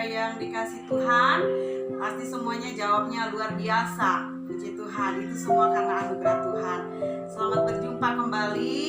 yang dikasih Tuhan? Pasti semuanya jawabnya luar biasa. Puji Tuhan, itu semua karena anugerah Tuhan. Selamat berjumpa kembali.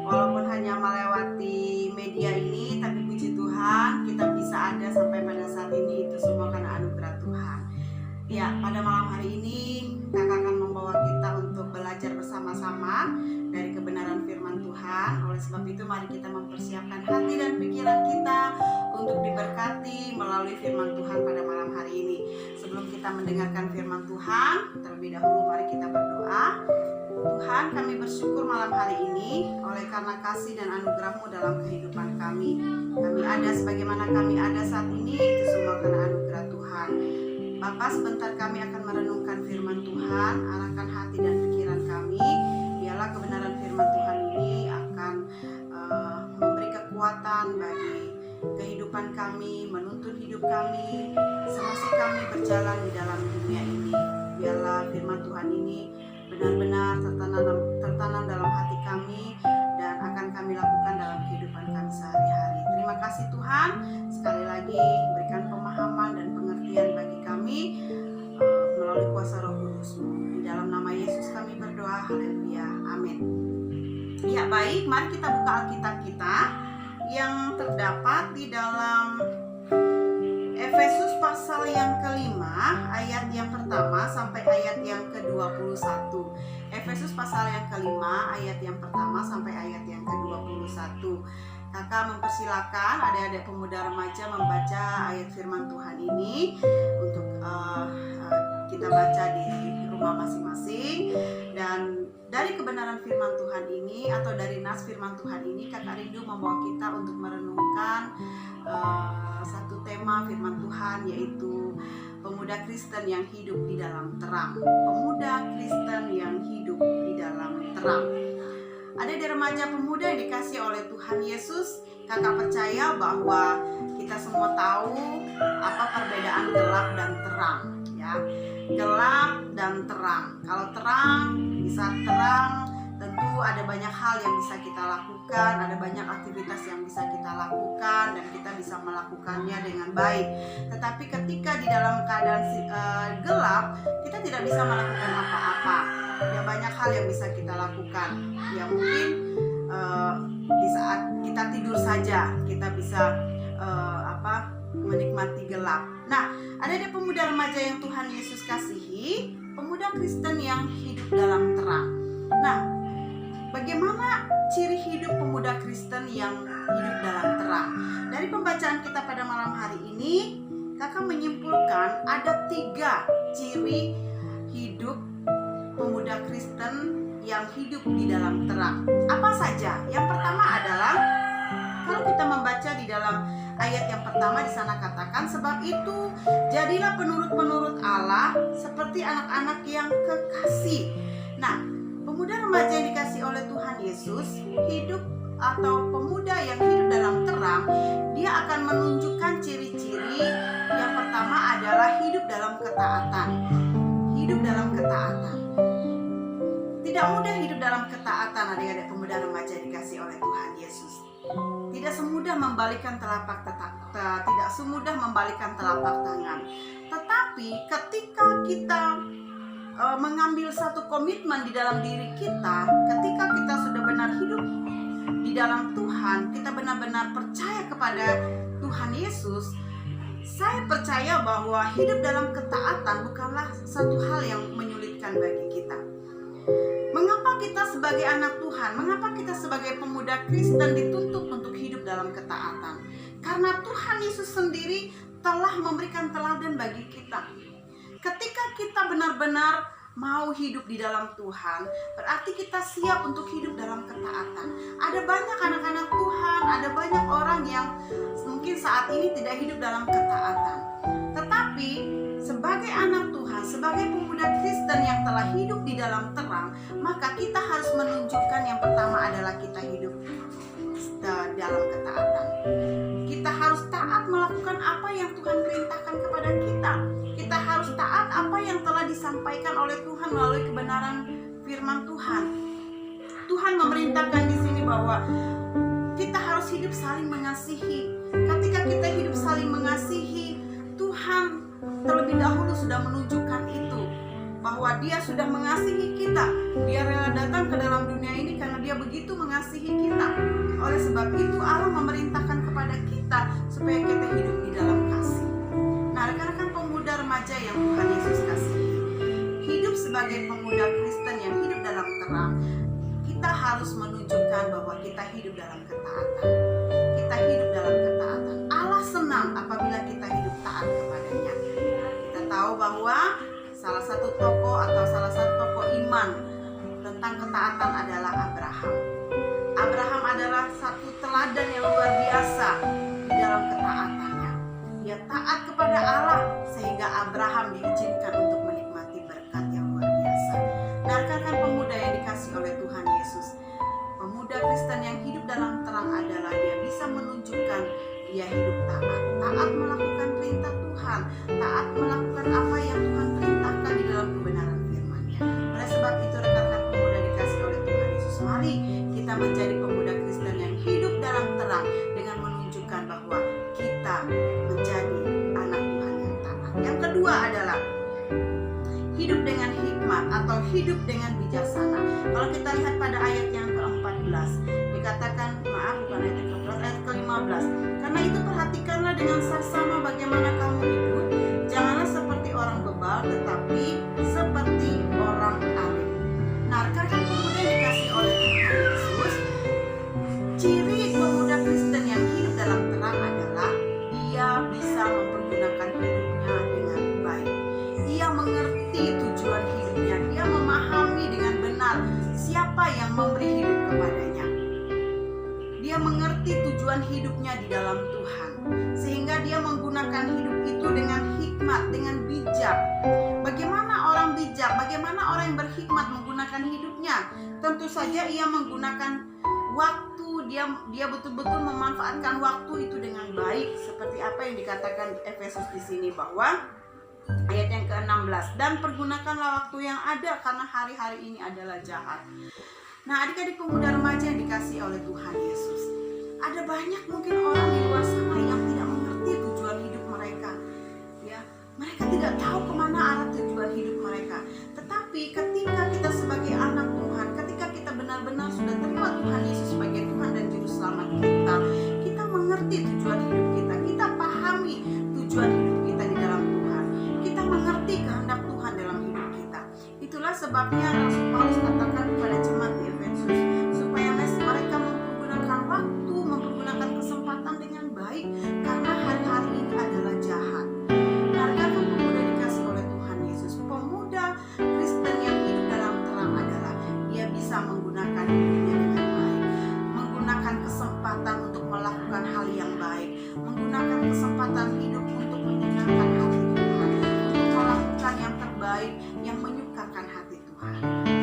Walaupun hanya melewati media ini, tapi puji Tuhan kita bisa ada sampai pada saat ini, itu semua karena anugerah Tuhan. Ya, pada malam hari ini Kakak akan membawa kita untuk belajar bersama-sama dari kebenaran firman Tuhan. Oleh sebab itu mari kita mempersiapkan hati dan pikiran kita untuk diberkati melalui firman Tuhan pada malam hari ini. Sebelum kita mendengarkan firman Tuhan, terlebih dahulu mari kita berdoa. Tuhan, kami bersyukur malam hari ini oleh karena kasih dan anugerah-Mu dalam kehidupan kami. Kami ada sebagaimana kami ada saat ini, itu semua karena anugerah Tuhan. Bapak, sebentar kami akan merenungkan firman Tuhan, arahkan hati dan pikiran kami. Biarlah kebenaran firman Tuhan ini akan memberi kekuatan bagi kehidupan kami, menuntun hidup kami, semasa kami berjalan di dalam dunia ini. Biarlah firman Tuhan ini benar-benar tertanam dalam hati kami dan akan kami lakukan dalam kehidupan kami sehari-hari. Terima kasih Tuhan, sekali lagi berikan pemahaman dan pengertian bagi kami melalui kuasa Roh Kudus-Mu. Di dalam nama Yesus kami berdoa, haleluya, amin. Ya baik, mari kita buka Alkitab kita yang terdapat di dalam Efesus pasal yang kelima, ayat yang pertama sampai ayat yang ke-21. Efesus pasal yang kelima, ayat yang pertama sampai ayat yang ke-21. Kakak mempersilakan adik-adik pemuda remaja membaca ayat firman Tuhan ini untuk kita baca di rumah masing-masing. Dan dari kebenaran firman Tuhan ini atau dari nas firman Tuhan ini, Kakak rindu membawa kita untuk merenungkan satu tema firman Tuhan, yaitu pemuda Kristen yang hidup di dalam terang. Pemuda Kristen yang hidup di dalam terang. Ada di remaja pemuda yang dikasih oleh Tuhan Yesus. Kakak percaya bahwa kita semua tahu apa perbedaan gelap dan terang, ya. Gelap dan terang. Kalau terang, bisa terang, tentu ada banyak hal yang bisa kita lakukan, ada banyak aktivitas yang bisa kita lakukan dan kita bisa melakukannya dengan baik. Tetapi ketika di dalam keadaan gelap, kita tidak bisa melakukan apa-apa. Ya, banyak hal yang bisa kita lakukan. Ya mungkin di saat kita tidur saja kita bisa menikmati gelap. Nah, ada di pemuda remaja yang Tuhan Yesus kasihi, pemuda Kristen yang hidup dalam terang. Nah, bagaimana ciri hidup pemuda Kristen yang hidup dalam terang? Dari pembacaan kita pada malam hari ini, Kakak menyimpulkan ada 3 ciri hidup pemuda Kristen yang hidup di dalam terang. Apa saja? Yang pertama adalah, kalau kita membaca di dalam ayat yang pertama, di sana katakan, sebab itu jadilah penurut-penurut Allah seperti anak-anak yang kekasih. Nah, pemuda remaja yang dikasih oleh Tuhan Yesus hidup, atau pemuda yang hidup dalam terang, dia akan menunjukkan ciri-ciri. Yang pertama adalah hidup dalam ketaatan. Hidup dalam ketaatan. Tidak mudah hidup dalam ketaatan, adik-adik pemuda remaja dikasih oleh Tuhan Yesus. Tidak semudah membalikkan telapak tidak semudah membalikkan telapak tangan. Tetapi ketika kita mengambil satu komitmen di dalam diri kita, ketika kita sudah benar hidup di dalam Tuhan, kita benar-benar percaya kepada Tuhan Yesus, saya percaya bahwa hidup dalam ketaatan bukanlah satu hal yang menyulitkan bagi kita. Mengapa kita sebagai anak Tuhan, mengapa kita sebagai pemuda Kristen dituntut untuk hidup dalam ketaatan? Karena Tuhan Yesus sendiri telah memberikan teladan bagi kita. Ketika kita benar-benar mau hidup di dalam Tuhan, berarti kita siap untuk hidup dalam ketaatan. Ada banyak anak-anak Tuhan, ada banyak orang yang mungkin saat ini tidak hidup dalam ketaatan. Tetapi sebagai anak Tuhan, sebagai pemuda Kristen yang telah hidup di dalam terang, maka kita harus menunjukkan yang pertama adalah kita hidup dalam ketaatan. Kita harus taat melakukan apa yang Tuhan perintahkan kepada kita. Kita harus taat apa yang telah disampaikan oleh Tuhan melalui kebenaran firman Tuhan. Tuhan memerintahkan di sini bahwa kita harus hidup saling mengasihi. Ketika kita hidup saling mengasihi, Tuhan terlebih dahulu sudah menunjukkan itu, bahwa Dia sudah mengasihi kita. Dia rela datang ke dalam dunia ini karena Dia begitu mengasihi kita. Oleh sebab itu Allah memerintahkan kepada kita supaya kita hidup di dalam kasih. Nah, rekan-rekan pemuda remaja yang Tuhan Yesus kasihi, hidup sebagai pemuda Kristen yang hidup dalam terang, kita harus menunjukkan bahwa kita hidup dalam ketaatan. Kita hidup dalam ketaatan. Allah senang apabila kita hidup taat kepadanya. Kita tahu bahwa salah satu tokoh iman tentang ketaatan adalah Abraham. Abraham adalah satu teladan yang luar biasa di dalam ketaatannya. Dia taat kepada Allah sehingga Abraham diizinkan untuk menikmati berkat yang luar biasa. Nah, rekan-rekan pemuda yang dikasihi oleh Tuhan Yesus, pemuda Kristen yang hidup dalam terang adalah dia bisa menunjukkan dia hidup taat melakukan perintah Tuhan, taat melakukan apa yang Tuhan perintahkan di dalam kebenaran firman-Nya. Oleh sebab itu, rekan-rekan pemuda dikasihi oleh Tuhan Yesus, mari kita menjadi pemuda Kristen yang hidup dalam terang dengan menunjukkan bahwa kita menjadi anak Tuhan yang taat. Yang kedua adalah hidup dengan hikmat atau hidup dengan bijaksana. Kalau kita lihat pada ayat yang ke-14, dikatakan, bukan ayat ke-14, ayat ke-15. Karena itu perhatikanlah dengan saksama bagaimana kamu hidup. Janganlah seperti orang bebal, tetapi seperti orang alim. Nah, rekan-rekan pemuda yang dikasihi oleh Tuhan Yesus, ciri pemuda Kristen yang hidup dalam terang adalah dia bisa mempergunakan hidupnya dengan baik. Dia mengerti tujuan hidupnya. Dia memahami dengan benar siapa yang memberi hidup kepadanya. Dia mengerti tujuan hidupnya di dalam Tuhan, sehingga dia menggunakan hidup itu dengan hikmat, dengan bijak. Bagaimana orang bijak, bagaimana orang yang berhikmat menggunakan hidupnya? Tentu saja ia menggunakan waktu, dia betul-betul memanfaatkan waktu itu dengan baik, seperti apa yang dikatakan Efesus di sini, bahwa ayat yang ke-16, dan pergunakanlah waktu yang ada karena hari-hari ini adalah jahat. Nah, adik-adik pemuda remaja yang dikasihi oleh Tuhan Yesus, ada banyak mungkin orang di luar sana yang tidak mengerti tujuan hidup mereka. Ya, mereka tidak tahu kemana arah tujuan hidup mereka. Tetapi ketika kita sebagai anak Tuhan, ketika kita benar-benar sudah terima Tuhan Yesus sebagai Tuhan dan Juru Selamat kita, kita mengerti tujuan hidup kita, kita pahami tujuan hidup kita di dalam Tuhan, kita mengerti kehendak Tuhan dalam hidup kita. Itulah sebabnya Rasul Paulus katakan kepada jemaat di Efesus, supaya mereka mempergunakan waktu, mempergunakan kesempatan dengan baik, karena hari-hari ini adalah jahat. Nah, rekan-rekan pemuda dikasihi oleh Tuhan Yesus, pemuda Kristen yang hidup dalam terang adalah dia bisa menggunakan hidupnya dengan baik, menggunakan kesempatan untuk melakukan hal yang baik, menggunakan kesempatan hidup untuk menyenangkan hati Tuhan, untuk melakukan yang terbaik, yang menyukakan hati Tuhan.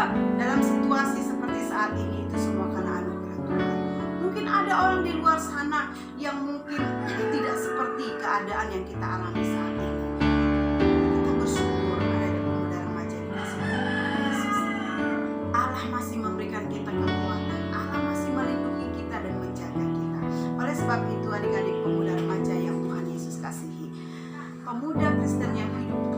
ada dalam situasi seperti saat ini, itu semua karena anugerah Tuhan. Mungkin ada orang di luar sana yang mungkin tidak seperti keadaan yang kita alami saat ini. Kita bersyukur ada di pemuda remaja dikasih oleh Tuhan Yesus. Allah masih memberikan kita kekuatan, Allah masih melindungi kita dan menjaga kita. Oleh sebab itu adik-adik pemuda remaja yang Tuhan Yesus kasihi, pemuda Kristen yang hidup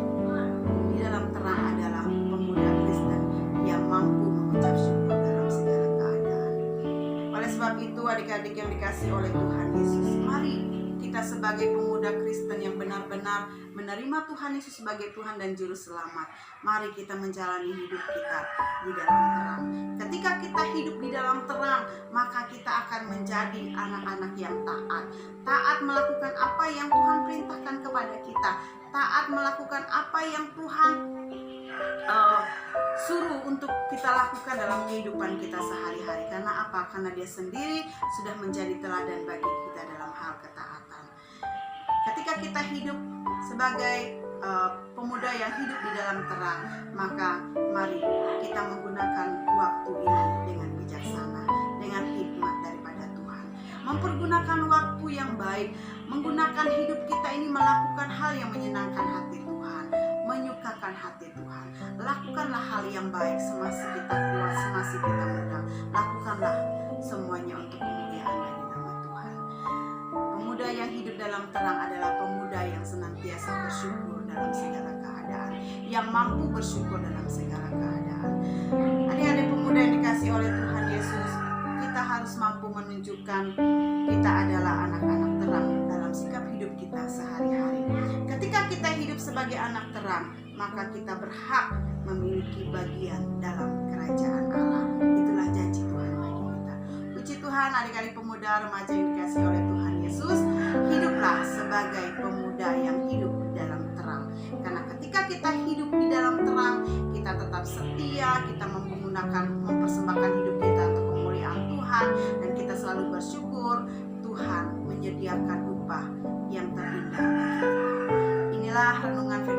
di dalam terang adalah pemuda Kristen yang mampu mengucap syukur dalam segala keadaan. Oleh sebab itu adik-adik yang dikasihi oleh Tuhan Yesus, mari kita sebagai pemuda Kristen yang benar-benar menerima Tuhan Yesus sebagai Tuhan dan Juru Selamat, mari kita menjalani hidup kita di dalam terang. Ketika kita hidup di dalam terang, maka kita akan menjadi anak-anak yang taat. Taat melakukan apa yang Tuhan perintahkan kepada kita. Taat melakukan apa yang Tuhan suruh untuk kita lakukan dalam kehidupan kita sehari-hari. Karena apa? Karena Dia sendiri sudah menjadi teladan bagi kita dalam hal ketaatan. Ketika kita hidup sebagai pemuda yang hidup di dalam terang, maka mari kita menggunakan waktu ini dengan bijaksana, dengan hikmat daripada Tuhan. Mempergunakan waktu yang baik, menggunakan hidup kita ini melakukan hal yang menyenangkan hati Tuhan, menyukakan hati Tuhan. Lakukanlah hal yang baik semasa kita kuat, semasa kita muda. Lakukanlah semuanya untuk kemuliaan bagi nama Tuhan. Pemuda yang hidup dalam terang adalah pemuda yang senantiasa bersyukur dalam segala keadaan, yang mampu bersyukur dalam segala keadaan. Adik-adik pemuda yang dikasihi oleh Tuhan Yesus, kita harus mampu menunjukkan kita adalah anak-anak terang dalam sikap hidup kita sehari-hari. Ketika kita hidup sebagai anak terang, maka kita berhak memiliki bagian dalam kerajaan Allah. Itulah janji Tuhan bagi kita. Puji Tuhan, adik-adik pemuda remaja yang dikasihi oleh Tuhan Yesus, hiduplah sebagai pemuda yang hidup di dalam terang. Karena ketika kita hidup di dalam terang, kita tetap setia, kita mempersembahkan hidup kita untuk kemuliaan Tuhan, dan kita selalu bersyukur Tuhan menyediakan upah yang terindah bagi kita. Inilah renungan firman